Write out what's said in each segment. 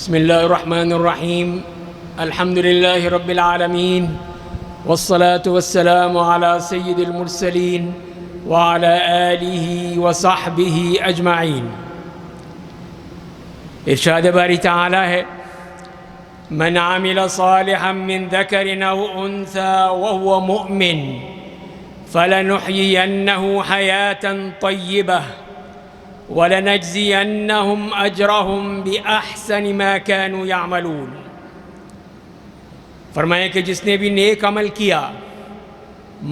بسم اللہ الرحمن الرحیم الحمد للہ رب العالمین والصلاة والسلام علی سید المرسلین وعلی آلہ وصحبہ اجمعین۔ ارشاد باری تعالی ہے، من عمل صالحا من ذکر او انثى وهو مؤمن فلنحيينه حياة طيبة وَلَنَجْزِيَنَّهُمْ أَجْرَهُمْ بِأَحْسَنِ مَا كَانُوا يَعْمَلُونَ۔ فرمایا کہ جس نے بھی نیک عمل کیا،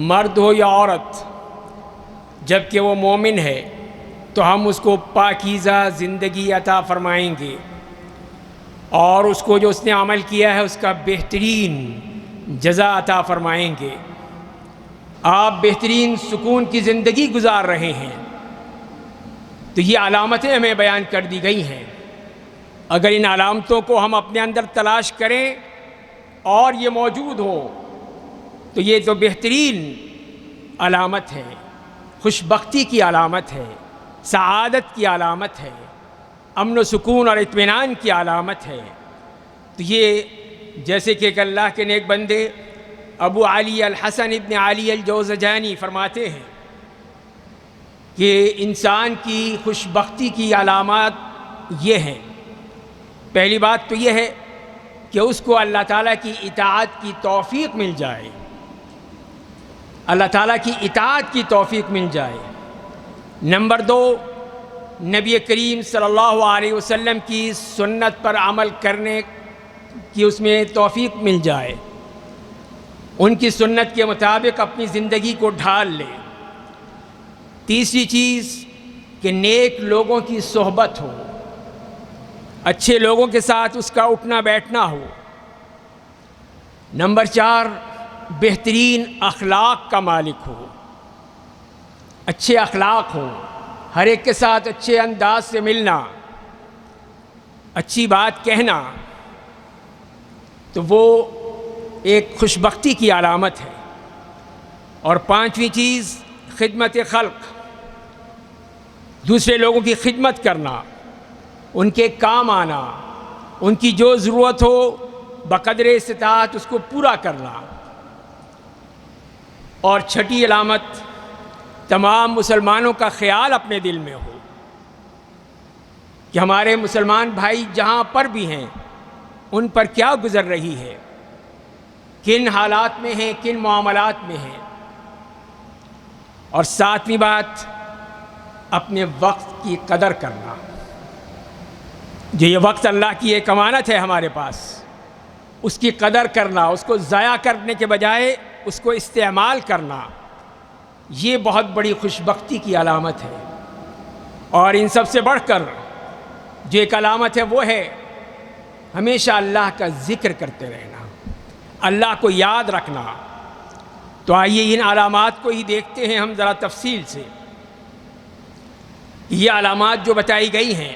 مرد ہو یا عورت، جبکہ وہ مومن ہے تو ہم اس کو پاکیزہ زندگی عطا فرمائیں گے، اور اس کو جو اس نے عمل کیا ہے اس کا بہترین جزا عطا فرمائیں گے۔ آپ بہترین سکون کی زندگی گزار رہے ہیں، تو یہ علامتیں ہمیں بیان کر دی گئی ہیں۔ اگر ان علامتوں کو ہم اپنے اندر تلاش کریں اور یہ موجود ہو تو یہ تو بہترین علامت ہے، خوش بختی کی علامت ہے، سعادت کی علامت ہے، امن و سکون اور اطمینان کی علامت ہے۔ تو یہ جیسے کہ ایک اللہ کے نیک بندے ابو علی الحسن ابن علی الجوزجانی فرماتے ہیں کہ انسان کی خوش بختی کی علامات یہ ہیں۔ پہلی بات تو یہ ہے کہ اس کو اللہ تعالیٰ کی اطاعت کی توفیق مل جائے، اللہ تعالیٰ کی اطاعت کی توفیق مل جائے۔ نمبر دو، نبی کریم صلی اللہ علیہ وسلم کی سنت پر عمل کرنے کی اس میں توفیق مل جائے، ان کی سنت کے مطابق اپنی زندگی کو ڈھال لے۔ تیسری چیز کہ نیک لوگوں کی صحبت ہو، اچھے لوگوں کے ساتھ اس کا اٹھنا بیٹھنا ہو۔ نمبر چار، بہترین اخلاق کا مالک ہو، اچھے اخلاق ہوں، ہر ایک کے ساتھ اچھے انداز سے ملنا، اچھی بات کہنا، تو وہ ایک خوش بختی کی علامت ہے۔ اور پانچویں چیز، خدمت خلق، دوسرے لوگوں کی خدمت کرنا، ان کے کام آنا، ان کی جو ضرورت ہو بقدر استطاعت اس کو پورا کرنا۔ اور چھٹی علامت، تمام مسلمانوں کا خیال اپنے دل میں ہو کہ ہمارے مسلمان بھائی جہاں پر بھی ہیں ان پر کیا گزر رہی ہے، کن حالات میں ہیں، کن معاملات میں ہیں۔ اور ساتویں بات، اپنے وقت کی قدر کرنا، جو یہ وقت اللہ کی ایک امانت ہے ہمارے پاس، اس کی قدر کرنا، اس کو ضائع کرنے کے بجائے اس کو استعمال کرنا، یہ بہت بڑی خوش بختی کی علامت ہے۔ اور ان سب سے بڑھ کر جو ایک علامت ہے وہ ہے ہمیشہ اللہ کا ذکر کرتے رہنا، اللہ کو یاد رکھنا۔ تو آئیے ان علامات کو ہی دیکھتے ہیں ہم ذرا تفصیل سے۔ یہ علامات جو بتائی گئی ہیں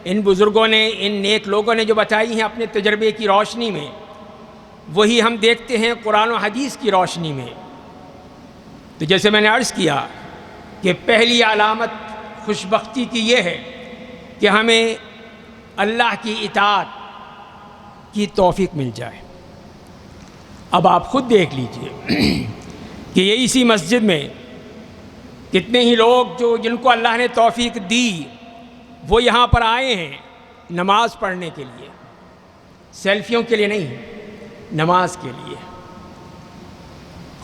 ان بزرگوں نے، ان نیک لوگوں نے جو بتائی ہیں اپنے تجربے کی روشنی میں، وہی ہم دیکھتے ہیں قرآن و حدیث کی روشنی میں۔ تو جیسے میں نے عرض کیا کہ پہلی علامت خوش بختی کی یہ ہے کہ ہمیں اللہ کی اطاعت کی توفیق مل جائے۔ اب آپ خود دیکھ لیجئے کہ یہ اسی مسجد میں کتنے ہی لوگ جن کو اللہ نے توفیق دی وہ یہاں پر آئے ہیں نماز پڑھنے کے لیے، سیلفیوں کے لیے نہیں، نماز کے لیے،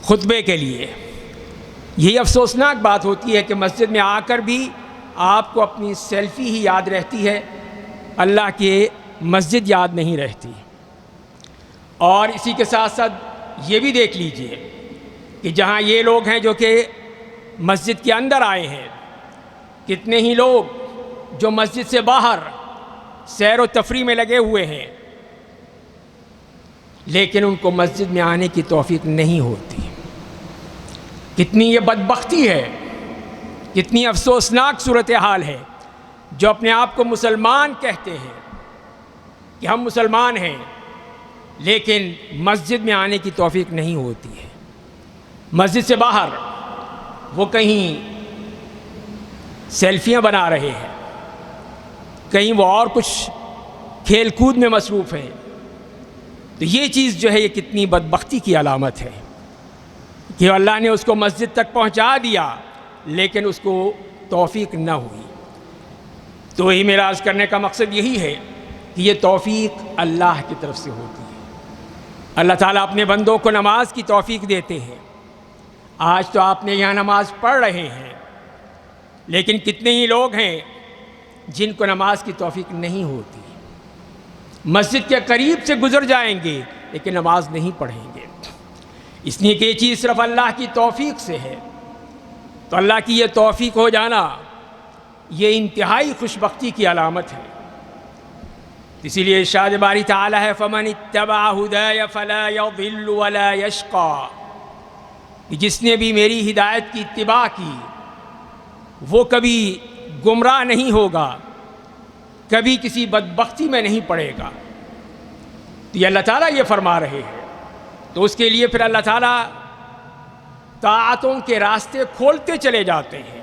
خطبے کے لیے۔ یہی افسوسناک بات ہوتی ہے کہ مسجد میں آ کر بھی آپ کو اپنی سیلفی ہی یاد رہتی ہے، اللہ کی مسجد یاد نہیں رہتی۔ اور اسی کے ساتھ ساتھ یہ بھی دیکھ لیجئے کہ جہاں یہ لوگ ہیں جو کہ مسجد کے اندر آئے ہیں، کتنے ہی لوگ جو مسجد سے باہر سیر و تفریح میں لگے ہوئے ہیں، لیکن ان کو مسجد میں آنے کی توفیق نہیں ہوتی۔ کتنی یہ بدبختی ہے، کتنی افسوسناک صورتحال ہے جو اپنے آپ کو مسلمان کہتے ہیں کہ ہم مسلمان ہیں، لیکن مسجد میں آنے کی توفیق نہیں ہوتی ہے۔ مسجد سے باہر وہ کہیں سیلفیاں بنا رہے ہیں، کہیں وہ اور کچھ کھیل کود میں مصروف ہیں، تو یہ چیز جو ہے یہ کتنی بدبختی کی علامت ہے کہ اللہ نے اس کو مسجد تک پہنچا دیا لیکن اس کو توفیق نہ ہوئی۔ تو ہی میرا عرض کرنے کا مقصد یہی ہے کہ یہ توفیق اللہ کی طرف سے ہوتی ہے۔ اللہ تعالیٰ اپنے بندوں کو نماز کی توفیق دیتے ہیں۔ آج تو آپ نے یہاں نماز پڑھ رہے ہیں، لیکن کتنے ہی لوگ ہیں جن کو نماز کی توفیق نہیں ہوتی، مسجد کے قریب سے گزر جائیں گے لیکن نماز نہیں پڑھیں گے، اس لیے کہ یہ چیز صرف اللہ کی توفیق سے ہے۔ تو اللہ کی یہ توفیق ہو جانا یہ انتہائی خوش بختی کی علامت ہے۔ اسی لیے ارشاد باری تعالیٰ ہے فَمَنِ اتَّبَعَ هُدَايَ فَلَا يَضِلُّ وَلَا يَشْقَى، کہ جس نے بھی میری ہدایت کی اتباع کی وہ کبھی گمراہ نہیں ہوگا، کبھی کسی بدبختی میں نہیں پڑے گا۔ تو یہ اللہ تعالیٰ یہ فرما رہے ہیں، تو اس کے لیے پھر اللہ تعالیٰ طاعتوں کے راستے کھولتے چلے جاتے ہیں،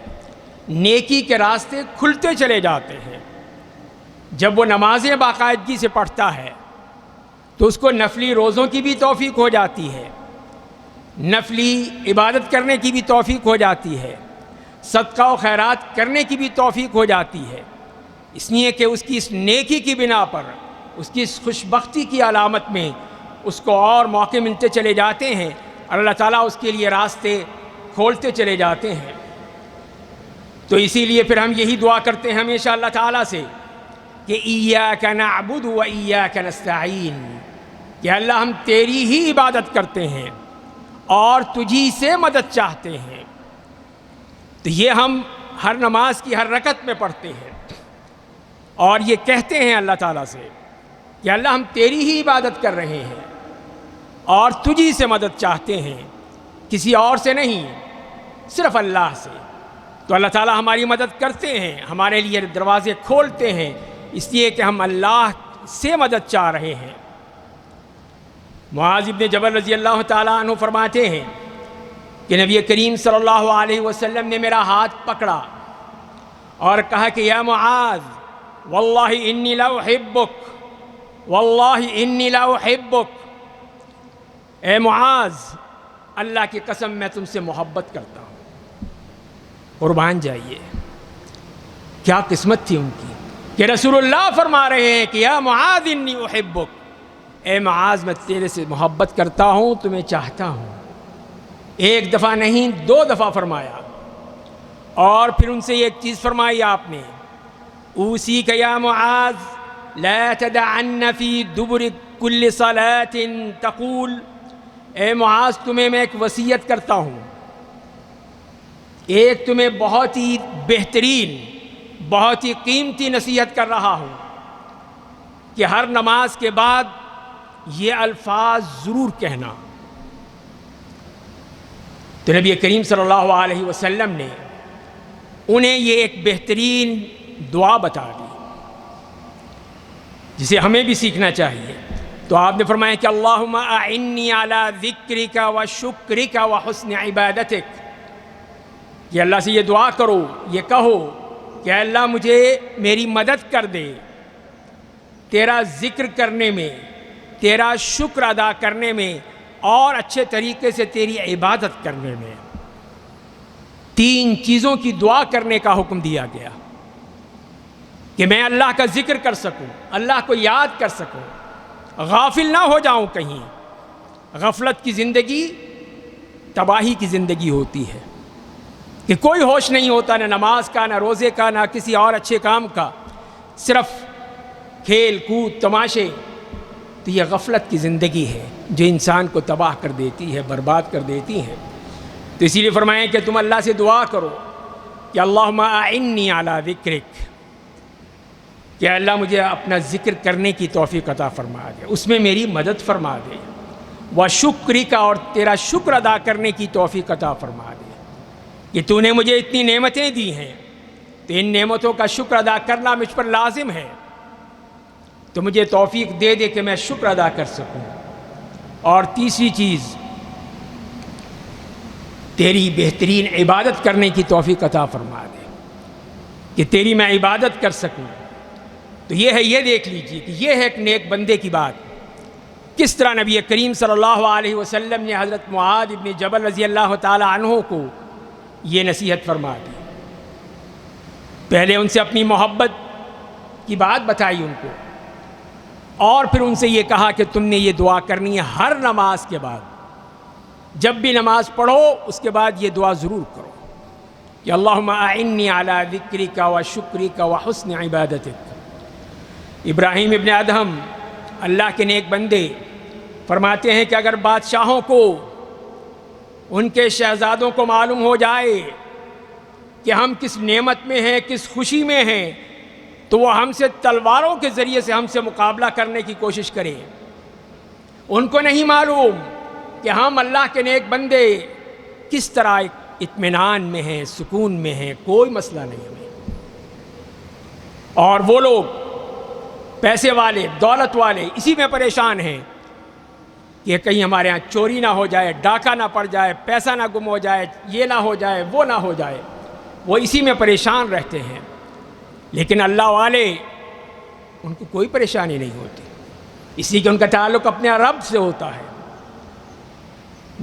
نیکی کے راستے کھلتے چلے جاتے ہیں۔ جب وہ نمازیں باقاعدگی سے پڑھتا ہے تو اس کو نفلی روزوں کی بھی توفیق ہو جاتی ہے، نفلی عبادت کرنے کی بھی توفیق ہو جاتی ہے، صدقہ و خیرات کرنے کی بھی توفیق ہو جاتی ہے، اس لیے کہ اس کی اس نیکی کی بنا پر، اس کی اس خوش بختی کی علامت میں اس کو اور موقع ملتے چلے جاتے ہیں اور اللہ تعالیٰ اس کے لیے راستے کھولتے چلے جاتے ہیں۔ تو اسی لیے پھر ہم یہی دعا کرتے ہیں ہمیشہ اللہ تعالیٰ سے کہ ایاک نعبد و ایاک نستعین، کہ اللہ ہم تیری ہی عبادت کرتے ہیں اور تجھی سے مدد چاہتے ہیں۔ تو یہ ہم ہر نماز کی ہر رکعت میں پڑھتے ہیں اور یہ کہتے ہیں اللہ تعالیٰ سے کہ اللہ ہم تیری ہی عبادت کر رہے ہیں اور تجھی سے مدد چاہتے ہیں، کسی اور سے نہیں، صرف اللہ سے۔ تو اللہ تعالیٰ ہماری مدد کرتے ہیں، ہمارے لیے دروازے کھولتے ہیں، اس لیے کہ ہم اللہ سے مدد چاہ رہے ہیں۔ معاذ بن جبل رضی اللہ تعالیٰ عنہ فرماتے ہیں کہ نبی کریم صلی اللہ علیہ وسلم نے میرا ہاتھ پکڑا اور کہا کہ یا معاذ واللہ انی لا احبک، واللہ انی لا احبک، اے معاذ اللہ کی قسم میں تم سے محبت کرتا ہوں۔ قربان جائیے، کیا قسمت تھی ان کی کہ رسول اللہ فرما رہے ہیں کہ یا معاذ انی احبک، اے معاذ میں تیرے سے محبت کرتا ہوں، تمہیں چاہتا ہوں۔ ایک دفعہ نہیں 2 دفعہ فرمایا، اور پھر ان سے ایک چیز فرمائی آپ نے، اوصیک یا معاذ لا تدعن فی دبر کل صلاۃ تقول، اے معاذ تمہیں میں ایک وصیت کرتا ہوں، ایک تمہیں بہت ہی بہترین، بہت ہی قیمتی نصیحت کر رہا ہوں کہ ہر نماز کے بعد یہ الفاظ ضرور کہنا۔ تو نبی کریم صلی اللہ علیہ وسلم نے انہیں یہ ایک بہترین دعا بتا دی جسے ہمیں بھی سیکھنا چاہیے۔ تو آپ نے فرمایا کہ اللہم اعنی علی ذکرک و شکرک و حسن عبادتک، کہ اللہ سے یہ دعا کرو، یہ کہو کہ اللہ مجھے میری مدد کر دے تیرا ذکر کرنے میں، تیرا شکر ادا کرنے میں اور اچھے طریقے سے تیری عبادت کرنے میں۔ 3 چیزوں کی دعا کرنے کا حکم دیا گیا کہ میں اللہ کا ذکر کر سکوں، اللہ کو یاد کر سکوں، غافل نہ ہو جاؤں کہیں۔ غفلت کی زندگی تباہی کی زندگی ہوتی ہے کہ کوئی ہوش نہیں ہوتا، نہ نماز کا، نہ روزے کا، نہ کسی اور اچھے کام کا، صرف کھیل کود تماشے۔ تو یہ غفلت کی زندگی ہے جو انسان کو تباہ کر دیتی ہے، برباد کر دیتی ہے۔ تو اسی لیے فرمائیں کہ تم اللہ سے دعا کرو کہ اللہم اعنی علی ذکرک، کہ اللہ مجھے اپنا ذکر کرنے کی توفیق عطا فرما دے، اس میں میری مدد فرما دے، و شکرک، اور تیرا شکر ادا کرنے کی توفیق عطا فرما دے کہ تو نے مجھے اتنی نعمتیں دی ہیں، تو ان نعمتوں کا شکر ادا کرنا مجھ پر لازم ہے، تو مجھے توفیق دے دے کہ میں شکر ادا کر سکوں۔ اور تیسری چیز، تیری بہترین عبادت کرنے کی توفیق عطا فرما دے کہ تیری میں عبادت کر سکوں، تو یہ ہے، یہ دیکھ لیجیے کہ یہ ہے ایک نیک بندے کی بات، کس طرح نبی کریم صلی اللہ علیہ وسلم نے حضرت معاذ ابن جبل رضی اللہ تعالی عنہ کو یہ نصیحت فرما دی۔ پہلے ان سے اپنی محبت کی بات بتائی ان کو، اور پھر ان سے یہ کہا کہ تم نے یہ دعا کرنی ہے ہر نماز کے بعد، جب بھی نماز پڑھو اس کے بعد یہ دعا ضرور کرو کہ اللہم اعنی علی ذکرک و شکرک و حسن عبادتک۔ ابراہیم ابن ادہم اللہ کے نیک بندے فرماتے ہیں کہ اگر بادشاہوں کو، ان کے شہزادوں کو معلوم ہو جائے کہ ہم کس نعمت میں ہیں، کس خوشی میں ہیں، تو وہ ہم سے تلواروں کے ذریعے سے ہم سے مقابلہ کرنے کی کوشش کریں۔ ان کو نہیں معلوم کہ ہم اللہ کے نیک بندے کس طرح اطمینان میں ہیں، سکون میں ہیں، کوئی مسئلہ نہیں ہمیں۔ اور وہ لوگ پیسے والے، دولت والے اسی میں پریشان ہیں کہ کہیں ہمارے ہاں چوری نہ ہو جائے، ڈاکہ نہ پڑ جائے، پیسہ نہ گم ہو جائے، یہ نہ ہو جائے، وہ نہ ہو جائے، وہ اسی میں پریشان رہتے ہیں۔ لیکن اللہ والے، ان کو کوئی پریشانی نہیں ہوتی، اس لیے کہ ان کا تعلق اپنے رب سے ہوتا ہے۔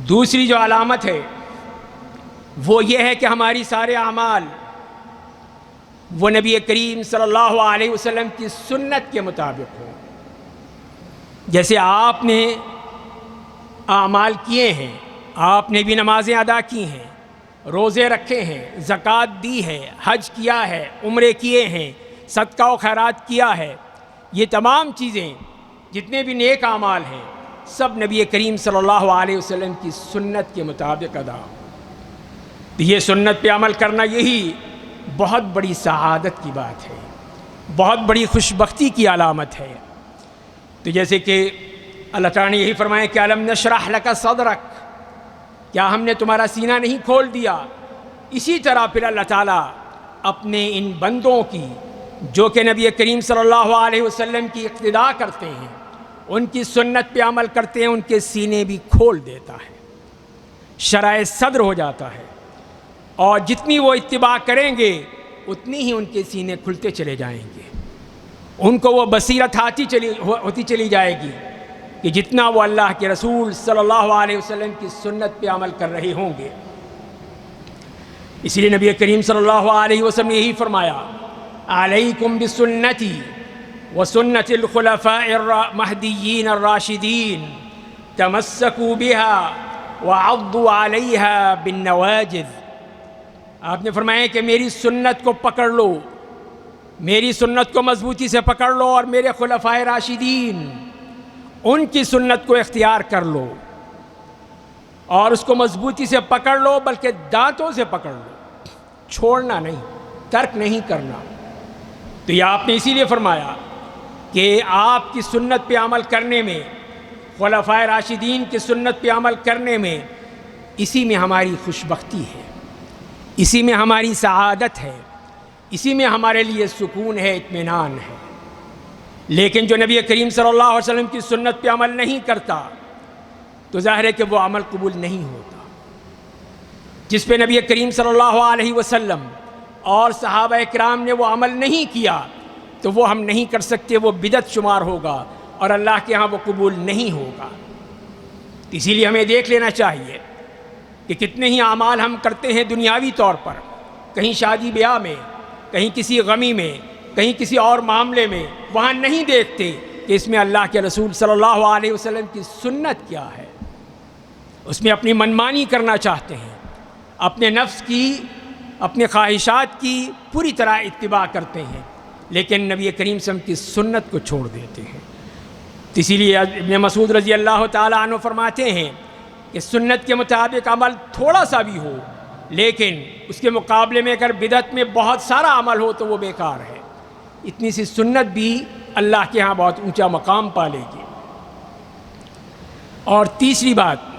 دوسری جو علامت ہے وہ یہ ہے کہ ہماری سارے اعمال وہ نبی کریم صلی اللہ علیہ وسلم کی سنت کے مطابق ہوں۔ جیسے آپ نے اعمال کیے ہیں، آپ نے بھی نمازیں ادا کی ہیں، روزے رکھے ہیں، زکوٰۃ دی ہے، حج کیا ہے، عمرے کیے ہیں، صدقہ و خیرات کیا ہے، یہ تمام چیزیں جتنے بھی نیک اعمال ہیں سب نبی کریم صلی اللہ علیہ وسلم کی سنت کے مطابق ادا ہو۔ یہ سنت پہ عمل کرنا یہی بہت بڑی سعادت کی بات ہے، بہت بڑی خوش بختی کی علامت ہے۔ تو جیسے کہ اللہ تعالیٰ نے یہی فرمایا کہ الم نشرح لک صدرک، کیا ہم نے تمہارا سینہ نہیں کھول دیا؟ اسی طرح پھر اللہ تعالیٰ اپنے ان بندوں کی جو کہ نبی کریم صلی اللہ علیہ وسلم کی اقتداء کرتے ہیں، ان کی سنت پہ عمل کرتے ہیں، ان کے سینے بھی کھول دیتا ہے، شرح صدر ہو جاتا ہے، اور جتنی وہ اتباع کریں گے اتنی ہی ان کے سینے کھلتے چلے جائیں گے، ان کو وہ بصیرت ہوتی چلی جائے گی کہ جتنا وہ اللہ کے رسول صلی اللہ علیہ وسلم کی سنت پہ عمل کر رہے ہوں گے۔ اسی لیے نبی کریم صلی اللہ علیہ وسلم نے یہی فرمایا، علیکم بسنتی وسنت الخلفاء المہدیین الراشدین تمسکوا بها وعضوا علیہا بالنواجذ۔ آپ نے فرمایا کہ میری سنت کو پکڑ لو، میری سنت کو مضبوطی سے پکڑ لو، اور میرے خلفائے راشدین ان کی سنت کو اختیار کر لو، اور اس کو مضبوطی سے پکڑ لو، بلکہ دانتوں سے پکڑ لو، چھوڑنا نہیں، ترک نہیں کرنا۔ تو یہ آپ نے اسی لیے فرمایا کہ آپ کی سنت پہ عمل کرنے میں، خلفائے راشدین کی سنت پہ عمل کرنے میں، اسی میں ہماری خوش بختی ہے، اسی میں ہماری سعادت ہے، اسی میں ہمارے لیے سکون ہے، اطمینان ہے۔ لیکن جو نبی کریم صلی اللہ علیہ وسلم کی سنت پہ عمل نہیں کرتا تو ظاہر ہے کہ وہ عمل قبول نہیں ہوتا۔ جس پہ نبی کریم صلی اللہ علیہ وسلم اور صحابہ کرام نے وہ عمل نہیں کیا تو وہ ہم نہیں کر سکتے، وہ بدعت شمار ہوگا اور اللہ کے ہاں وہ قبول نہیں ہوگا۔ اسی لیے ہمیں دیکھ لینا چاہیے کہ کتنے ہی اعمال ہم کرتے ہیں دنیاوی طور پر، کہیں شادی بیاہ میں، کہیں کسی غمی میں، کہیں کسی اور معاملے میں، وہاں نہیں دیکھتے کہ اس میں اللہ کے رسول صلی اللہ علیہ وسلم کی سنت کیا ہے۔ اس میں اپنی منمانی کرنا چاہتے ہیں، اپنے نفس کی، اپنے خواہشات کی پوری طرح اتباع کرتے ہیں، لیکن نبی کریم صلی اللہ علیہ وسلم کی سنت کو چھوڑ دیتے ہیں۔ تو اسی لیے ابن مسعود رضی اللہ تعالیٰ عنہ فرماتے ہیں کہ سنت کے مطابق عمل تھوڑا سا بھی ہو، لیکن اس کے مقابلے میں اگر بدعت میں بہت سارا عمل ہو تو وہ بیکار ہے۔ اتنی سی سنت بھی اللہ کے ہاں بہت اونچا مقام پالے گی۔ اور تیسری بات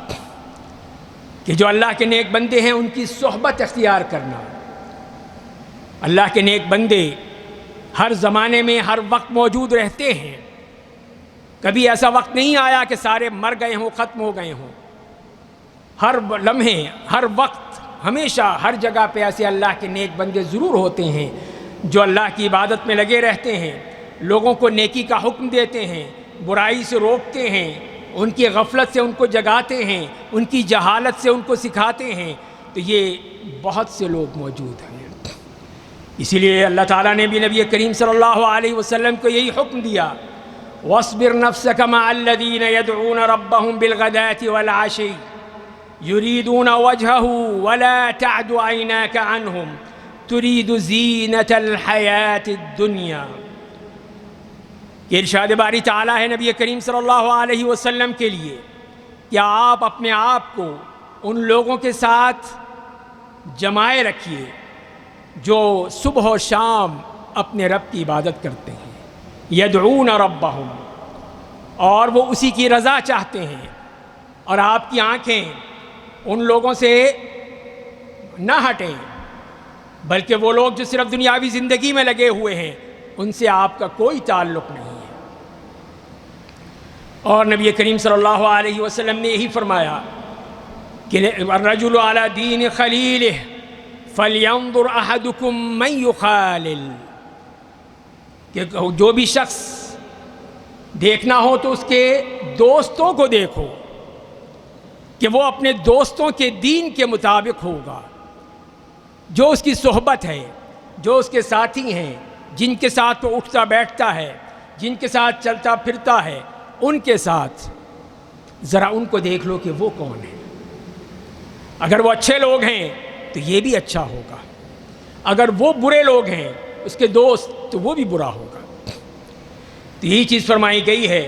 کہ جو اللہ کے نیک بندے ہیں ان کی صحبت اختیار کرنا۔ اللہ کے نیک بندے ہر زمانے میں ہر وقت موجود رہتے ہیں، کبھی ایسا وقت نہیں آیا کہ سارے مر گئے ہوں، ختم ہو گئے ہوں۔ ہر لمحے، ہر وقت، ہمیشہ ہر جگہ پہ ایسے اللہ کے نیک بندے ضرور ہوتے ہیں جو اللہ کی عبادت میں لگے رہتے ہیں، لوگوں کو نیکی کا حکم دیتے ہیں، برائی سے روکتے ہیں، ان کی غفلت سے ان کو جگاتے ہیں، ان کی جہالت سے ان کو سکھاتے ہیں، تو یہ بہت سے لوگ موجود ہیں۔ اسی لیے اللہ تعالیٰ نے بھی نبی کریم صلی اللہ علیہ وسلم کو یہی حکم دیا، وَاصْبِرْ نَفْسَكَ مَعَ الَّذِينَ يَدْعُونَ رَبَّهُمْ بِالْغَدَاةِ وَالْعَشِيِّ يُرِيدُونَ وَجْهَهُ وَلَا تَعْدُ عَيْنَاكَ عَنْهُمْ تُرِيدُ زِينَةَ الْحَيَاةِ الدُّنْيَا۔ یہ ارشاد باری تعالیٰ ہے نبی کریم صلی اللہ علیہ وسلم کے لیے کہ آپ اپنے آپ کو ان لوگوں کے ساتھ جمائے رکھیے جو صبح و شام اپنے رب کی عبادت کرتے ہیں، یدعون ربہم، اور وہ اسی کی رضا چاہتے ہیں، اور آپ کی آنکھیں ان لوگوں سے نہ ہٹیں، بلکہ وہ لوگ جو صرف دنیاوی زندگی میں لگے ہوئے ہیں ان سے آپ کا کوئی تعلق نہیں ہے۔ اور نبی کریم صلی اللہ علیہ وسلم نے یہی فرمایا کہ الرجل علی دین خلیلہ فَلْيَنظُرْ أَحَدُكُمْ مَنْ يُخَالِلْ، کہ جو بھی شخص دیکھنا ہو تو اس کے دوستوں کو دیکھو کہ وہ اپنے دوستوں کے دین کے مطابق ہوگا، جو اس کی صحبت ہے، جو اس کے ساتھی ہیں، جن کے ساتھ وہ اٹھتا بیٹھتا ہے، جن کے ساتھ چلتا پھرتا ہے، ان کے ساتھ ذرا ان کو دیکھ لو کہ وہ کون ہیں۔ اگر وہ اچھے لوگ ہیں تو یہ بھی اچھا ہوگا، اگر وہ برے لوگ ہیں اس کے دوست تو وہ بھی برا ہوگا۔ تو یہی چیز فرمائی گئی ہے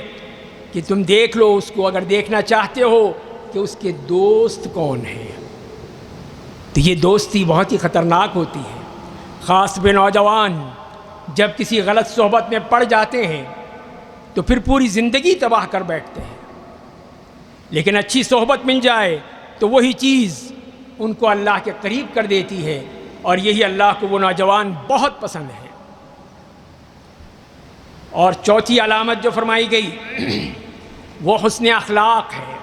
کہ تم دیکھ لو اس کو، اگر دیکھنا چاہتے ہو کہ اس کے دوست کون ہیں۔ تو یہ دوستی بہت ہی خطرناک ہوتی ہے، خاص بے نوجوان جب کسی غلط صحبت میں پڑ جاتے ہیں تو پھر پوری زندگی تباہ کر بیٹھتے ہیں، لیکن اچھی صحبت مل جائے تو وہی چیز ان کو اللہ کے قریب کر دیتی ہے، اور یہی اللہ کو وہ نوجوان بہت پسند ہے۔ اور چوتھی علامت جو فرمائی گئی وہ حسن اخلاق ہے،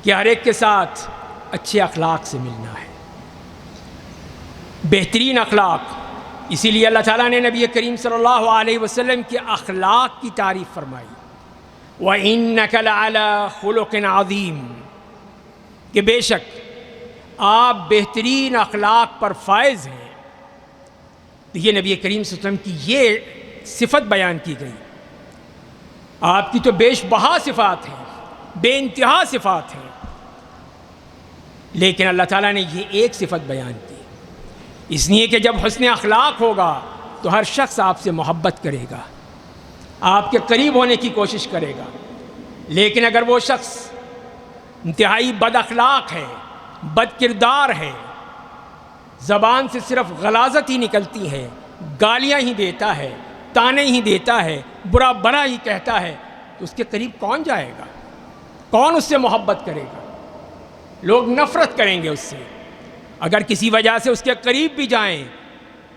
کہ ہر ایک کے ساتھ اچھے اخلاق سے ملنا ہے، بہترین اخلاق۔ اسی لیے اللہ تعالیٰ نے نبی کریم صلی اللہ علیہ وسلم کے اخلاق کی تعریف فرمائی، وَإِنَّكَ لَعَلَىٰ خُلُقٍ عَظِيمٍ، کہ بے شک آپ بہترین اخلاق پر فائز ہیں۔ تو یہ نبی کریم صلی اللہ علیہ وسلم کی یہ صفت بیان کی گئی۔ آپ کی تو بیش بہا صفات ہیں، بے انتہا صفات ہیں، لیکن اللہ تعالیٰ نے یہ ایک صفت بیان کی، اس لیے کہ جب حسن اخلاق ہوگا تو ہر شخص آپ سے محبت کرے گا، آپ کے قریب ہونے کی کوشش کرے گا۔ لیکن اگر وہ شخص انتہائی بد اخلاق ہے، بد کردار ہے، زبان سے صرف غلاظت ہی نکلتی ہے، گالیاں ہی دیتا ہے، تانے ہی دیتا ہے، برا بھلا ہی کہتا ہے، تو اس کے قریب کون جائے گا؟ کون اس سے محبت کرے گا؟ لوگ نفرت کریں گے اس سے۔ اگر کسی وجہ سے اس کے قریب بھی جائیں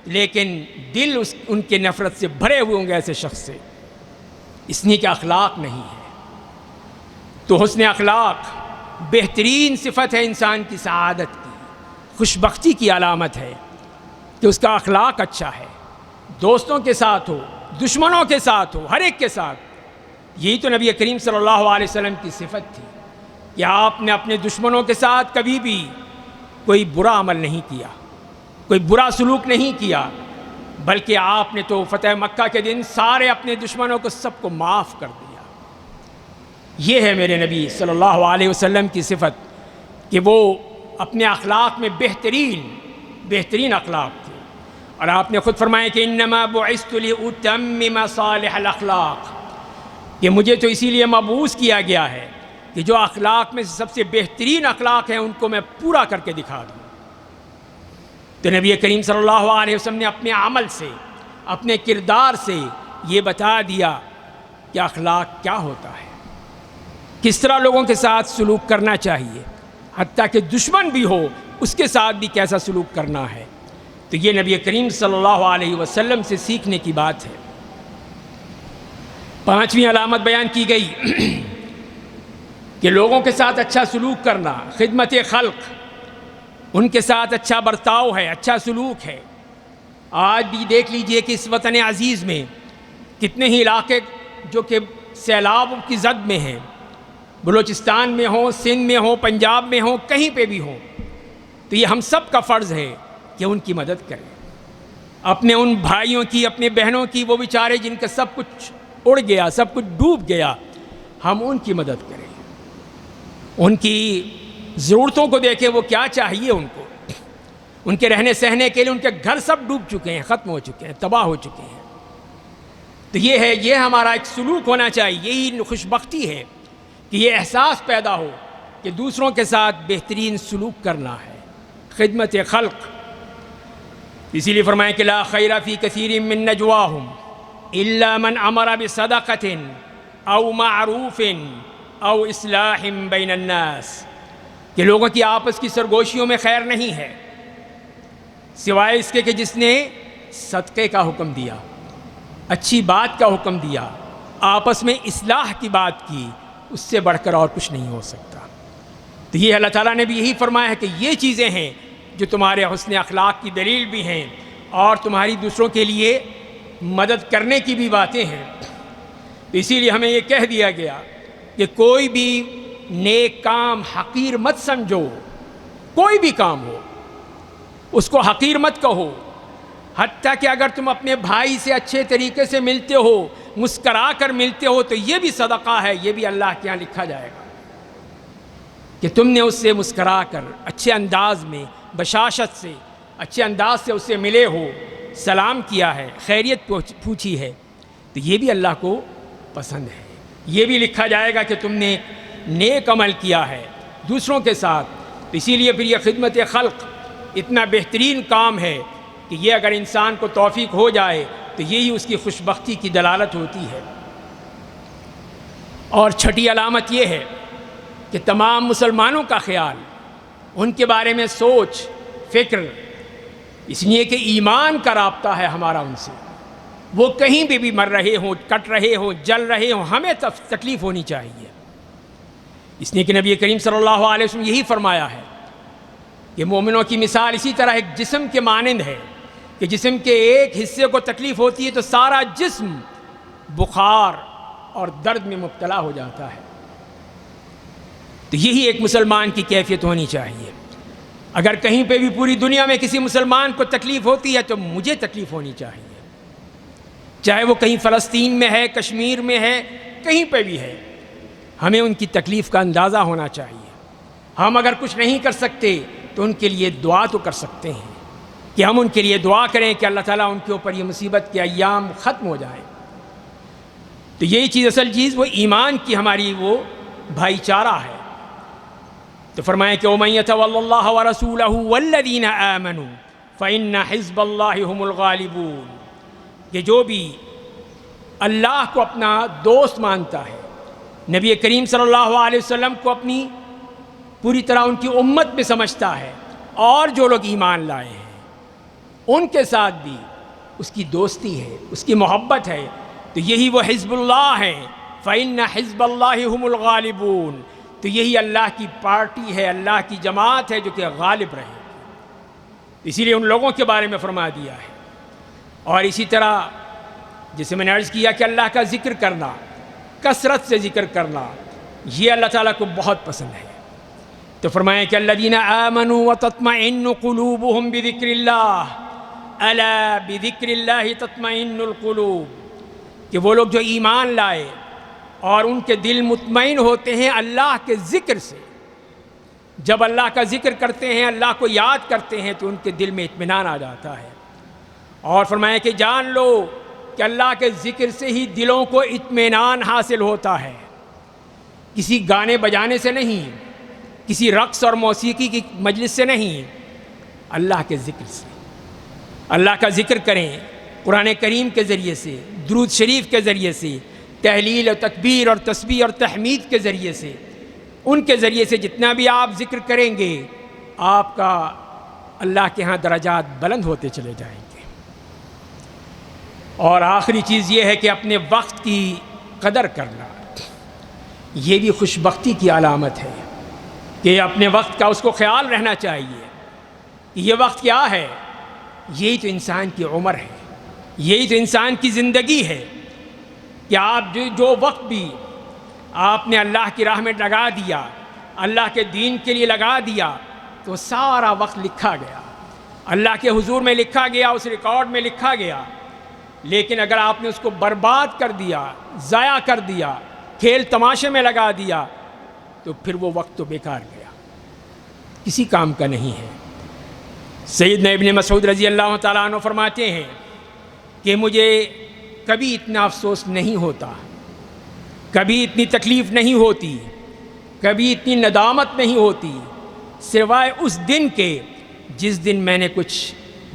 لیکن دل ان کے نفرت سے بھرے ہوئے ہوں گے ایسے شخص سے، اس لیے کہ اخلاق نہیں ہے۔ تو حسن اخلاق بہترین صفت ہے انسان کی سعادت کی، خوش بختی کی علامت ہے کہ اس کا اخلاق اچھا ہے، دوستوں کے ساتھ ہو، دشمنوں کے ساتھ ہو، ہر ایک کے ساتھ۔ یہی تو نبی کریم صلی اللہ علیہ وسلم کی صفت تھی کہ آپ نے اپنے دشمنوں کے ساتھ کبھی بھی کوئی برا عمل نہیں کیا، کوئی برا سلوک نہیں کیا، بلکہ آپ نے تو فتح مکہ کے دن سارے اپنے دشمنوں کو سب کو معاف کر دیا۔ یہ ہے میرے نبی صلی اللہ علیہ وسلم کی صفت کہ وہ اپنے اخلاق میں بہترین اخلاق تھے۔ اور آپ نے خود فرمایا کہ انما بعثت لأتمم صالح الاخلاق، کہ مجھے تو اسی لیے مبعوث کیا گیا ہے کہ جو اخلاق میں سب سے بہترین اخلاق ہیں ان کو میں پورا کر کے دکھا دوں۔ تو نبی کریم صلی اللہ علیہ وسلم نے اپنے عمل سے، اپنے کردار سے یہ بتا دیا کہ اخلاق کیا ہوتا ہے، کس طرح لوگوں کے ساتھ سلوک کرنا چاہیے، حتیٰ کہ دشمن بھی ہو اس کے ساتھ بھی کیسا سلوک کرنا ہے۔ تو یہ نبی کریم صلی اللہ علیہ وسلم سے سیکھنے کی بات ہے۔ پانچویں علامت بیان کی گئی کہ لوگوں کے ساتھ اچھا سلوک کرنا، خدمت خلق، ان کے ساتھ اچھا برتاؤ ہے، اچھا سلوک ہے۔ آج بھی دیکھ لیجئے کہ اس وطن عزیز میں کتنے ہی علاقے جو کہ سیلاب کی زد میں ہیں، بلوچستان میں ہوں، سندھ میں ہوں، پنجاب میں ہوں، کہیں پہ بھی ہوں، تو یہ ہم سب کا فرض ہے کہ ان کی مدد کریں، اپنے ان بھائیوں کی، اپنے بہنوں کی، وہ بیچارے جن کا سب کچھ اڑ گیا، سب کچھ ڈوب گیا، ہم ان کی مدد کریں، ان کی ضرورتوں کو دیکھیں، وہ کیا چاہیے ان کو، ان کے رہنے سہنے کے لیے، ان کے گھر سب ڈوب چکے ہیں، ختم ہو چکے ہیں، تباہ ہو چکے ہیں۔ تو یہ ہے، یہ ہمارا ایک سلوک ہونا چاہیے، یہی خوش بختی ہے کہ یہ احساس پیدا ہو کہ دوسروں کے ساتھ بہترین سلوک کرنا ہے، خدمت خلق۔ اسی لیے فرمایا کہ لا خیر فی کثیر من نجواہم الا من امر بصدقۃ او معروف او اصلاح بین الناس، کہ لوگوں کی آپس کی سرگوشیوں میں خیر نہیں ہے سوائے اس کے کہ جس نے صدقے کا حکم دیا، اچھی بات کا حکم دیا، آپس میں اصلاح کی بات کی، اس سے بڑھ کر اور کچھ نہیں ہو سکتا۔ تو یہ اللہ تعالیٰ نے بھی یہی فرمایا ہے کہ یہ چیزیں ہیں جو تمہارے حسن اخلاق کی دلیل بھی ہیں اور تمہاری دوسروں کے لیے مدد کرنے کی بھی باتیں ہیں۔ تو اسی لیے ہمیں یہ کہہ دیا گیا کہ کوئی بھی نیک کام حقیر مت سمجھو، کوئی بھی کام ہو اس کو حقیر مت کہو، حتیٰ کہ اگر تم اپنے بھائی سے اچھے طریقے سے ملتے ہو، مسکرا کر ملتے ہو، تو یہ بھی صدقہ ہے، یہ بھی اللہ کے یہاں لکھا جائے گا کہ تم نے اس سے مسکرا کر اچھے انداز میں، بشاشت سے، اچھے انداز سے اس سے ملے ہو، سلام کیا ہے، خیریت پوچھی ہے، تو یہ بھی اللہ کو پسند ہے، یہ بھی لکھا جائے گا کہ تم نے نیک عمل کیا ہے دوسروں کے ساتھ۔ تو اسی لیے پھر یہ خدمت خلق اتنا بہترین کام ہے کہ یہ اگر انسان کو توفیق ہو جائے تو یہی اس کی خوش بختی کی دلالت ہوتی ہے۔ اور چھٹی علامت یہ ہے کہ تمام مسلمانوں کا خیال، ان کے بارے میں سوچ فکر، اس لیے کہ ایمان کا رابطہ ہے ہمارا ان سے، وہ کہیں بھی مر رہے ہوں، کٹ رہے ہوں، جل رہے ہوں، ہمیں تکلیف ہونی چاہیے۔ اس لیے کہ نبی کریم صلی اللہ علیہ وسلم یہی فرمایا ہے کہ مومنوں کی مثال اسی طرح ایک جسم کے مانند ہے کہ جسم کے ایک حصے کو تکلیف ہوتی ہے تو سارا جسم بخار اور درد میں مبتلا ہو جاتا ہے۔ تو یہی ایک مسلمان کی کیفیت ہونی چاہیے۔ اگر کہیں پہ بھی پوری دنیا میں کسی مسلمان کو تکلیف ہوتی ہے تو مجھے تکلیف ہونی چاہیے، چاہے وہ کہیں فلسطین میں ہے، کشمیر میں ہے، کہیں پہ بھی ہے، ہمیں ان کی تکلیف کا اندازہ ہونا چاہیے۔ ہم اگر کچھ نہیں کر سکتے تو ان کے لیے دعا تو کر سکتے ہیں کہ ہم ان کے لیے دعا کریں کہ اللہ تعالیٰ ان کے اوپر یہ مصیبت کے ایام ختم ہو جائیں۔ تو یہی چیز، اصل چیز وہ ایمان کی ہماری وہ بھائی چارہ ہے۔ تو فرمائیں کہ وَمَن يَتَوَلَّ اللَّهَ وَرَسُولَهُ وَالَّذِينَ آمَنُوا فَإِنَّ حِزْبَ اللَّهِ هُمُ الْغَالِبُونَ، کہ جو بھی اللہ کو اپنا دوست مانتا ہے، نبی کریم صلی اللہ علیہ وسلم کو اپنی پوری طرح ان کی امت میں سمجھتا ہے، اور جو لوگ ایمان لائے ہیں ان کے ساتھ بھی اس کی دوستی ہے، اس کی محبت ہے، تو یہی وہ حزب اللہ ہیں۔ فَإِنَّ حِزْبَ اللَّهِ هُمُ الْغَالِبُونَ، تو یہی اللہ کی پارٹی ہے، اللہ کی جماعت ہے جو کہ غالب رہے گی۔ اسی لیے ان لوگوں کے بارے میں فرما دیا ہے۔ اور اسی طرح جیسے میں نے عرض کیا کہ اللہ کا ذکر کرنا، کثرت سے ذکر کرنا، یہ اللہ تعالیٰ کو بہت پسند ہے۔ تو فرمائیں کہ الذین آمنوا وتطمئن قلوبهم بذکر اللہ، الا بذکر اللہ تطمئن القلوب، کہ وہ لوگ جو ایمان لائے اور ان کے دل مطمئن ہوتے ہیں اللہ کے ذکر سے، جب اللہ کا ذکر کرتے ہیں، اللہ کو یاد کرتے ہیں تو ان کے دل میں اطمینان آ جاتا ہے۔ اور فرمایا کہ جان لو کہ اللہ کے ذکر سے ہی دلوں کو اطمینان حاصل ہوتا ہے، کسی گانے بجانے سے نہیں، کسی رقص اور موسیقی کی مجلس سے نہیں، اللہ کے ذکر سے۔ اللہ کا ذکر کریں قرآن کریم کے ذریعے سے، درود شریف کے ذریعے سے، تحلیل و تکبیر اور تسبیح اور تحمید کے ذریعے سے، ان کے ذریعے سے جتنا بھی آپ ذکر کریں گے آپ کا اللہ کے ہاں درجات بلند ہوتے چلے جائیں گے۔ اور آخری چیز یہ ہے کہ اپنے وقت کی قدر کرنا، یہ بھی خوش بختی کی علامت ہے کہ اپنے وقت کا اس کو خیال رہنا چاہیے کہ یہ وقت کیا ہے، یہی تو انسان کی عمر ہے، یہی تو انسان کی زندگی ہے کہ آپ جو وقت بھی آپ نے اللہ کی راہ میں لگا دیا، اللہ کے دین کے لیے لگا دیا، تو سارا وقت لکھا گیا، اللہ کے حضور میں لکھا گیا، اس ریکارڈ میں لکھا گیا۔ لیکن اگر آپ نے اس کو برباد کر دیا، ضائع کر دیا، کھیل تماشے میں لگا دیا، تو پھر وہ وقت تو بیکار گیا، کسی کام کا نہیں ہے۔ سیدنا ابن مسعود رضی اللہ تعالیٰ عنہ فرماتے ہیں کہ مجھے کبھی اتنا افسوس نہیں ہوتا، کبھی اتنی تکلیف نہیں ہوتی، کبھی اتنی ندامت نہیں ہوتی، سوائے اس دن کے جس دن میں نے کچھ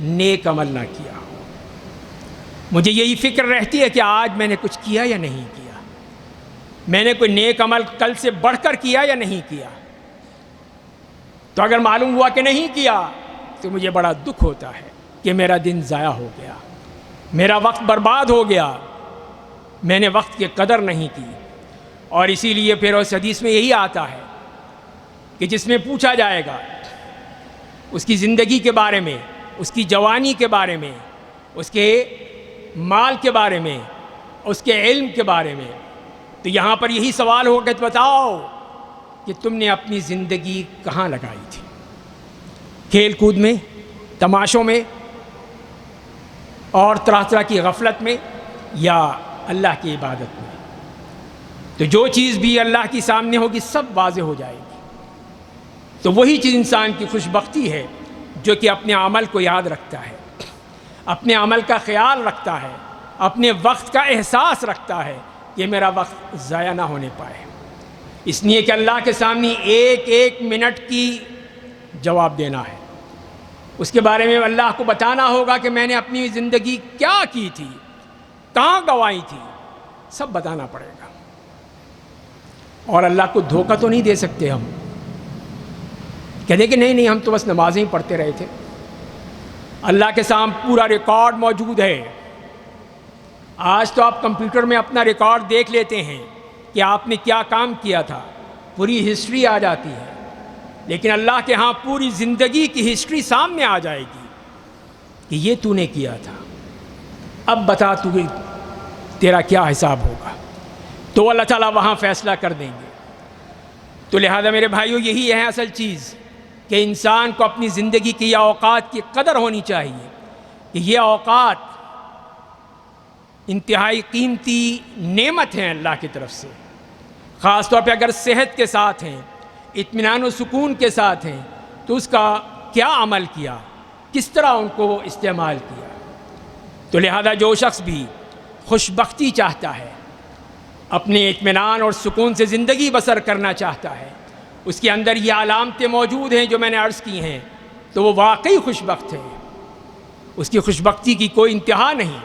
نیک عمل نہ کیا۔ مجھے یہی فکر رہتی ہے کہ آج میں نے کچھ کیا یا نہیں کیا، میں نے کوئی نیک عمل کل سے بڑھ کر کیا یا نہیں کیا۔ تو اگر معلوم ہوا کہ نہیں کیا تو مجھے بڑا دکھ ہوتا ہے کہ میرا دن ضائع ہو گیا، میرا وقت برباد ہو گیا، میں نے وقت کی قدر نہیں کی۔ اور اسی لیے پھر اس حدیث میں یہی آتا ہے کہ جس میں پوچھا جائے گا اس کی زندگی کے بارے میں، اس کی جوانی کے بارے میں، اس کے مال کے بارے میں، اس کے علم کے بارے میں، تو یہاں پر یہی سوال ہو کہ بتاؤ کہ تم نے اپنی زندگی کہاں لگائی تھی؟ کھیل کود میں، تماشوں میں، اور طرح طرح کی غفلت میں، یا اللہ کی عبادت میں؟ تو جو چیز بھی اللہ کے سامنے ہوگی سب واضح ہو جائے گی۔ تو وہی چیز انسان کی خوش بختی ہے جو کہ اپنے عمل کو یاد رکھتا ہے، اپنے عمل کا خیال رکھتا ہے، اپنے وقت کا احساس رکھتا ہے کہ میرا وقت ضائع نہ ہونے پائے، اس لیے کہ اللہ کے سامنے ایک ایک منٹ کی جواب دینا ہے، اس کے بارے میں اللہ کو بتانا ہوگا کہ میں نے اپنی زندگی کیا کی تھی، کہاں گنوائی تھی، سب بتانا پڑے گا۔ اور اللہ کو دھوکہ تو نہیں دے سکتے ہم، کہتے کہ نہیں ہم تو بس نمازیں ہی پڑھتے رہے تھے۔ اللہ کے سامنے پورا ریکارڈ موجود ہے۔ آج تو آپ کمپیوٹر میں اپنا ریکارڈ دیکھ لیتے ہیں کہ آپ نے کیا کام کیا تھا، پوری ہسٹری آ جاتی ہے، لیکن اللہ کے ہاں پوری زندگی کی ہسٹری سامنے آ جائے گی کہ یہ تو نے کیا تھا، اب بتا تو تیرا کیا حساب ہوگا۔ تو اللہ تعالیٰ وہاں فیصلہ کر دیں گے۔ تو لہذا میرے بھائیوں، یہی ہے اصل چیز کہ انسان کو اپنی زندگی کی یا اوقات کی قدر ہونی چاہیے کہ یہ اوقات انتہائی قیمتی نعمت ہیں اللہ کی طرف سے، خاص طور پہ اگر صحت کے ساتھ ہیں، اطمینان و سکون کے ساتھ ہیں، تو اس کا کیا عمل کیا، کس طرح ان کو استعمال کیا۔ تو لہذا جو شخص بھی خوش بختی چاہتا ہے، اپنے اطمینان اور سکون سے زندگی بسر کرنا چاہتا ہے، اس کے اندر یہ علامتیں موجود ہیں جو میں نے عرض کی ہیں، تو وہ واقعی خوش بخت ہے، اس کی خوش بختی کی کوئی انتہا نہیں۔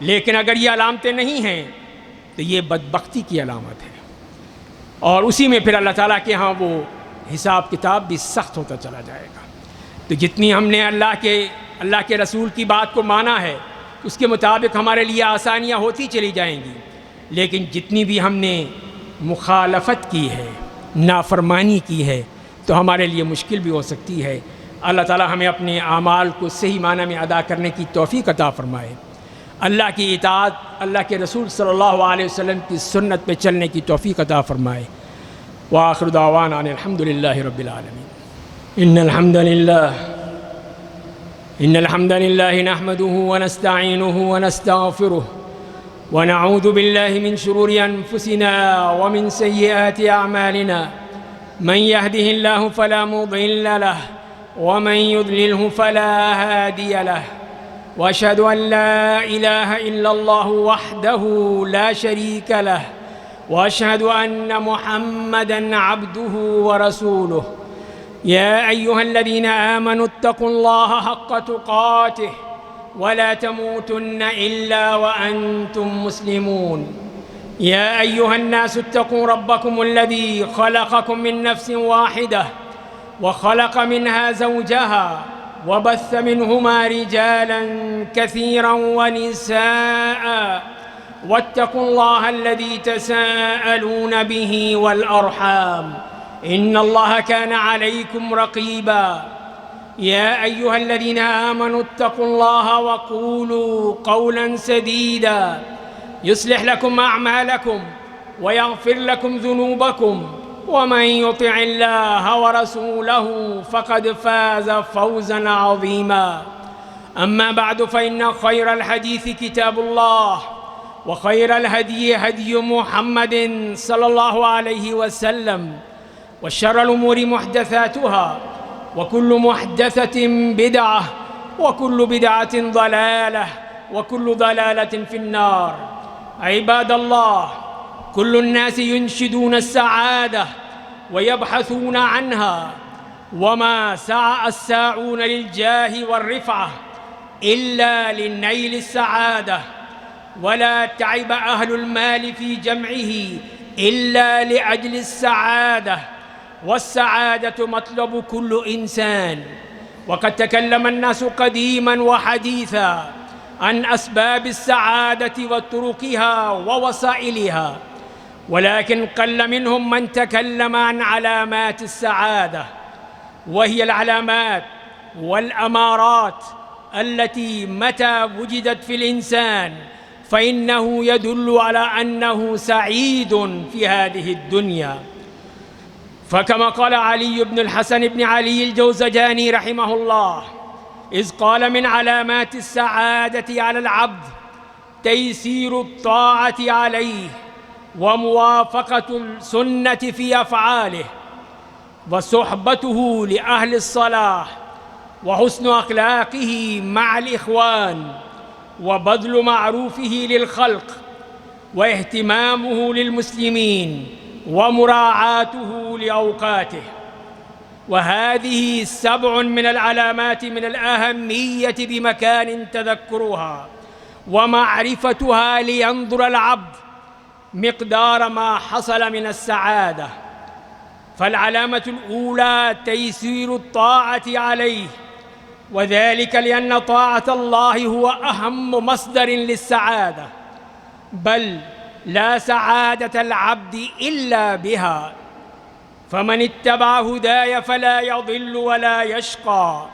لیکن اگر یہ علامتیں نہیں ہیں تو یہ بدبختی کی علامت ہے، اور اسی میں پھر اللہ تعالیٰ کے ہاں وہ حساب کتاب بھی سخت ہوتا چلا جائے گا۔ تو جتنی ہم نے اللہ کے رسول کی بات کو مانا ہے، اس کے مطابق ہمارے لیے آسانیاں ہوتی چلی جائیں گی، لیکن جتنی بھی ہم نے مخالفت کی ہے، نافرمانی کی ہے، تو ہمارے لیے مشکل بھی ہو سکتی ہے۔ اللہ تعالیٰ ہمیں اپنے اعمال کو صحیح معنی میں ادا کرنے کی توفیق عطا فرمائے، اللہ کی اطاعت، اللہ کے رسول صلی اللہ علیہ وسلم کی سنت پہ چلنے کی توفیق عطا فرمائے۔ وآخر دعوانا ان الحمد للہ رب العالمین۔ ان الحمد للہ نحمده ونستعینه ونستغفره ونعوذ بالله من شرور انفسنا ومن سيئات اعمالنا، من يهده الله فلا مضل له ومن يضلله فلا هادي له، واشهد ان لا اله الا الله وحده لا شريك له، واشهد ان محمدا عبده ورسوله۔ يا ايها الذين امنوا اتقوا الله حق تقاته ولا تموتن الا وانتم مسلمون۔ يا ايها الناس اتقوا ربكم الذي خلقكم من نفس واحده وخلق منها زوجها وبث منهما رجالا كثيرا ونساء، واتقوا الله الذي تساءلون به والأرحام إن الله كان عليكم رقيبا۔ يا أيها الذين آمنوا اتقوا الله وقولوا قولا سديدا يصلح لكم أعمالكم ويغفر لكم ذنوبكم ومن يطع الله ورسوله فقد فاز فوزا عظيما. أما بعد، فإن خير الحديث كتاب الله، وخير الهدي هدي محمد صلى الله عليه وسلم، وشر الأمور محدثاتها، وكل محدثة بدعة، وكل بدعة ضلالة، وكل ضلالة في النار. عباد الله، كل الناس ينشدون السعادة ويبحثون عنها، وما سعى الساعون للجاه والرفعة إلا لنيل السعادة، ولا تعب أهل المال في جمعه إلا لأجل السعادة، والسعادة مطلب كل إنسان. وقد تكلم الناس قديما وحديثا عن أسباب السعادة وطرقها ووسائلها، ولكن قل منهم من تكلم عن علامات السعادة، وهي العلامات والأمارات التي متى وجدت في الإنسان فإنه يدل على أنه سعيد في هذه الدنيا. فكما قال علي بن الحسن بن علي الجوزجاني رحمه الله، إذ قال: من علامات السعادة على العبد تيسير الطاعة عليه، وموافقة السنة في أفعاله، وصحبته لأهل الصلاح، وحسن أخلاقه مع الإخوان، وبذل معروفه للخلق، واهتمامه للمسلمين، ومراعاته لأوقاته. وهذه 7 من العلامات من الأهمية بمكان تذكرها ومعرفتها لينظر العبد مقدار ما حصل من السعادة. فالعلامة الأولى تيسير الطاعة عليه، وذلك لأن طاعة الله هو أهم مصدر للسعادة، بل لا سعادة العبد إلا بها. فمن اتبع هداي فلا يضل ولا يشقى.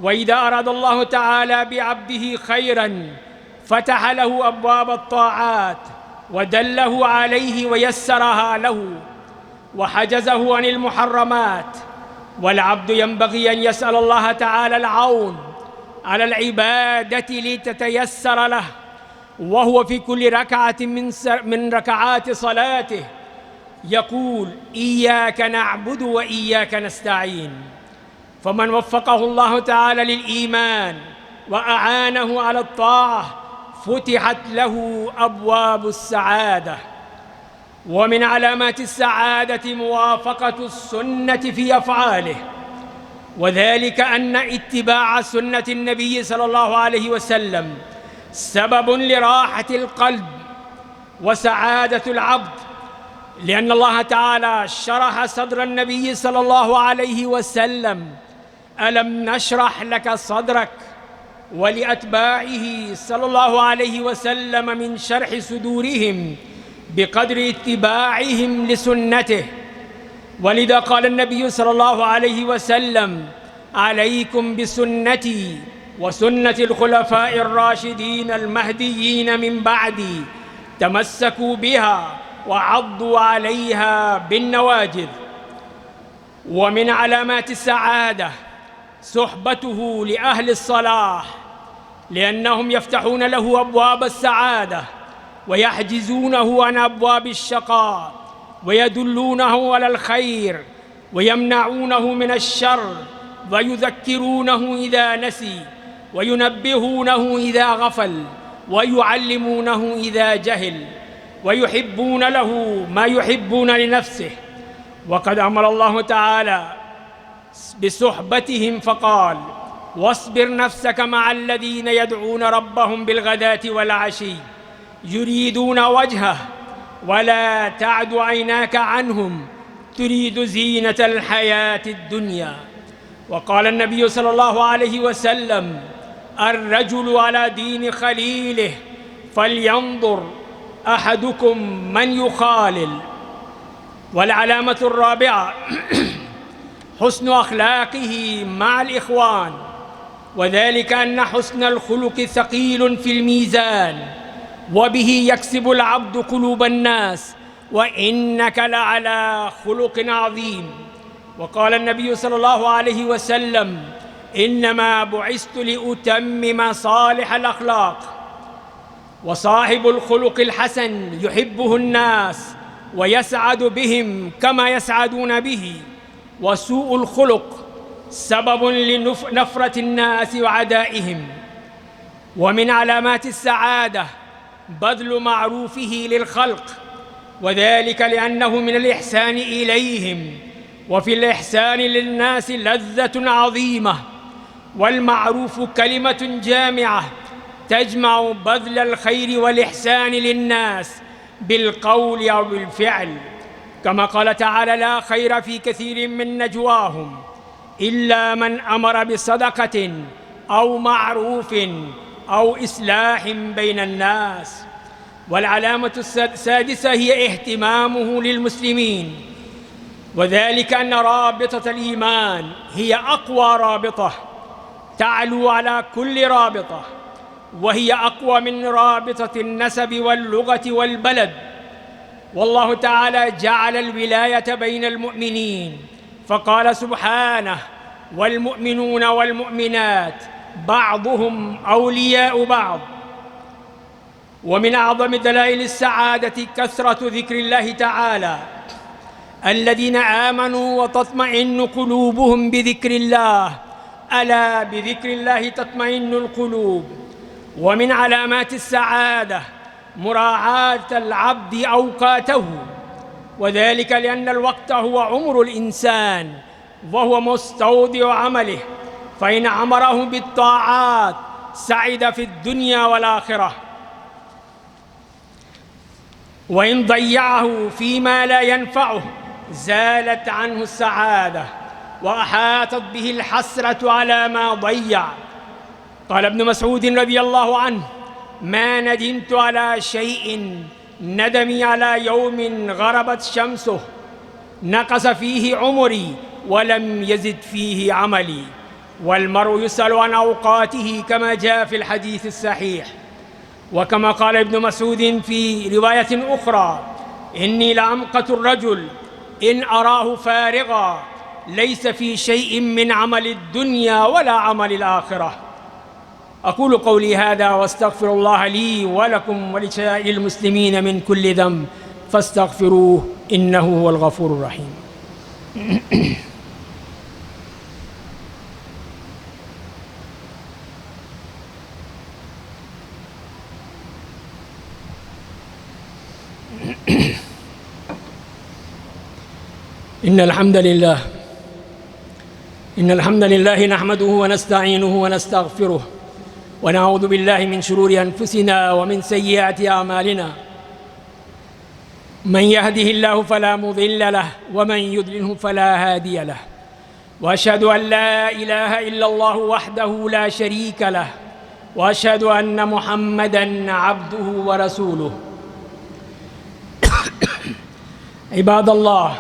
وإذا أراد الله تعالى بعبده خيرا فتح له أبواب الطاعات، ودله عليه ويسرها له، وحجزه عن المحرمات. والعبد ينبغي أن يسأل الله تعالى العون على العبادة لتتيسر له، وهو في كل ركعة من ركعات صلاته يقول: إياك نعبد وإياك نستعين. فمن وفقه الله تعالى للإيمان وأعانه على الطاعة فتحت له أبواب السعادة. ومن علامات السعادة موافقة السنة في أفعاله، وذلك أن اتباع سنة النبي صلى الله عليه وسلم سبب لراحة القلب وسعادة العبد، لأن الله تعالى شرح صدر النبي صلى الله عليه وسلم: ألم نشرح لك صدرك. ولأتباعه صلى الله عليه وسلم من شرح صدورهم بقدر اتباعهم لسنته. ولذا قال النبي صلى الله عليه وسلم: عليكم بسنتي وسنة الخلفاء الراشدين المهديين من بعدي، تمسكوا بها وعضوا عليها بالنواجذ. ومن علامات السعادة صحبته لأهل الصلاح، لأنهم يفتحون له أبواب السعادة ويحجزونه عن أبواب الشقاء، ويدلونه على الخير، ويمنعونه من الشر، ويذكرونه إذا نسي، وينبهونه إذا غفل، ويعلمونه إذا جهل، ويحبون له ما يحبون لنفسه. وقد أمر الله تعالى بصحبتهم فقال: واصبر نفسك مع الذين يدعون ربهم بالغداة والعشي يريدون وجهه ولا تعد عيناك عنهم تريد زينة الحياة الدنيا. وقال النبي صلى الله عليه وسلم: الرجل على دين خليله فلينظر أحدكم من يخالل. والعلامة الرابعة حسن أخلاقه مع الإخوان، وذلك أن حسن الخلق ثقيل في الميزان، وبه يكسب العبد قلوب الناس، وإنك لعلى خلق عظيم. وقال النبي صلى الله عليه وسلم: إنما بعثت لأتمم صالح الأخلاق. وصاحب الخلق الحسن يحبه الناس ويسعد بهم كما يسعدون به، وسوء الخلق سبب لنفرة الناس وعدائهم. ومن علامات السعادة بذل معروفه للخلق، وذلك لأنه من الإحسان إليهم، وفي الإحسان للناس لذة عظيمة. والمعروف كلمة جامعة تجمع بذل الخير والإحسان للناس بالقول أو بالفعل، كما قال تعالى: لا خير في كثير من نجواهم إلا من أمر بصدقة أو معروف أو إصلاح بين الناس. والعلامة السادسة هي اهتمامه للمسلمين، وذلك أن رابطة الإيمان هي أقوى رابطة تعلو على كل رابطة، وهي أقوى من رابطة النسب واللغة والبلد. والله تعالى جعل الولاية بين المؤمنين، فقال سبحانه: والمؤمنون والمؤمنات بعضهم أولياء بعض. ومن أعظم دلائل السعادة كثرة ذكر الله تعالى: الذين آمنوا وتطمئن قلوبهم بذكر الله، ألا بذكر الله تطمئن القلوب. ومن علامات السعادة مراعاة العبد أوقاته، وذلك لأن الوقت هو عمر الإنسان وهو مستودع عمله، فإن عمره بالطاعات سعد في الدنيا والآخرة، وإن ضيعه فيما لا ينفعه زالت عنه السعادة وأحاطت به الحسرة على ما ضيع. قال ابن مسعود رضي الله عنه: ما ندمت على شيء ندمي على يوم غربت شمسه نقص فيه عمري ولم يزد فيه عملي. والمرء يسأل عن أوقاته كما جاء في الحديث الصحيح. وكما قال ابن مسعود في رواية أخرى: إني لأمقت الرجل إن أراه فارغا ليس في شيء من عمل الدنيا ولا عمل الآخرة. أقول قولي هذا وأستغفر الله لي ولكم ولسائر المسلمين من كل ذنب فاستغفروه إنه هو الغفور الرحيم. إن الحمد لله نحمده ونستعينه ونستغفره، ونعوذ بالله من شرور أنفسنا ومن سيئات أعمالنا. من يهده الله فلا مضل له، ومن يضلله فلا هادي له. وأشهد أن لا إله إلا الله وحده لا شريك له، وأشهد أن محمدًا عبده ورسوله. عباد الله،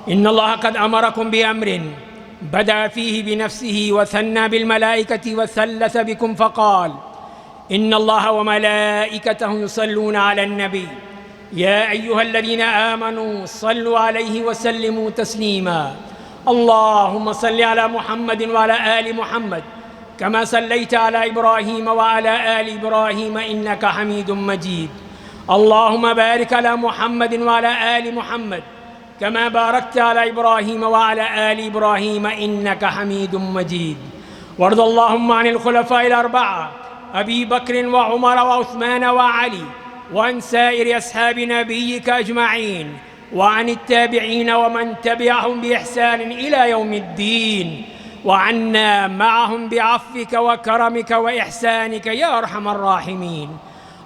إن الله قد أمركم بأمر بدأ فيه بنفسه وثنى بالملائكة وثلث بكم فقال: إن الله وملائكته يصلون على النبي يا أيها الذين آمنوا صلوا عليه وسلموا تسليما. اللهم صل على محمد وعلى آل محمد كما صليت على إبراهيم وعلى آل إبراهيم إنك حميد مجيد. اللهم بارك على محمد وعلى آل محمد كما باركت على إبراهيم وعلى آل إبراهيم إنك حميد مجيد. وارض اللهم عن الخلفاء الأربعة أبي بكر وعمر وعثمان وعلي، وعن سائر أصحاب نبيك أجمعين، وعن التابعين ومن تبعهم بإحسان إلى يوم الدين، وعنا معهم بعفوك وكرمك وإحسانك يا أرحم الراحمين.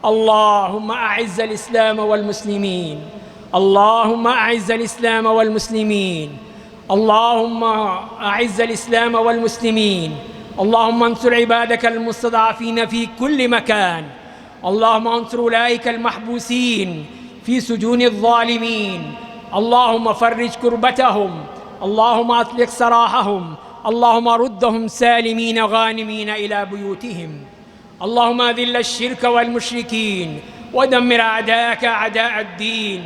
اللهم أعز الإسلام والمسلمين، اللهم أعز الإسلام والمسلمين، اللهم أعز الإسلام والمسلمين. اللهم انصر عبادك المستضعفين في كل مكان. اللهم انصر أولئك المحبوسين في سجون الظالمين. اللهم فرج كربتهم. اللهم أطلق سراحهم، اللهم ردهم سالمين غانمين إلى بيوتهم. اللهم أذل الشرك والمشركين ودمر أعداءك أعداء الدين.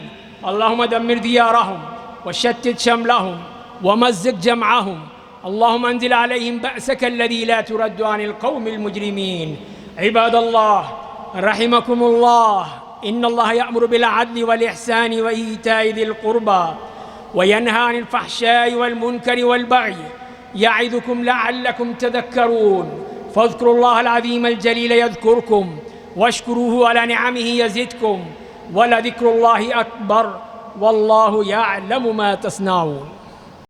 اللهم دمر ديارهم وشتت شملهم ومزق جمعهم. اللهم انزل عليهم بأسك الذي لا ترد عن القوم المجرمين. عباد الله رحمكم الله، إن الله يأمر بالعدل والإحسان وإيتاء ذي القربى وينهى عن الفحشاء والمنكر والبغي يعظكم لعلكم تذكرون. فاذكروا الله العظيم الجليل يذكركم واشكروه على نعمه يزدكم ولذكر الله أكبر والله يعلم ما تصنعون.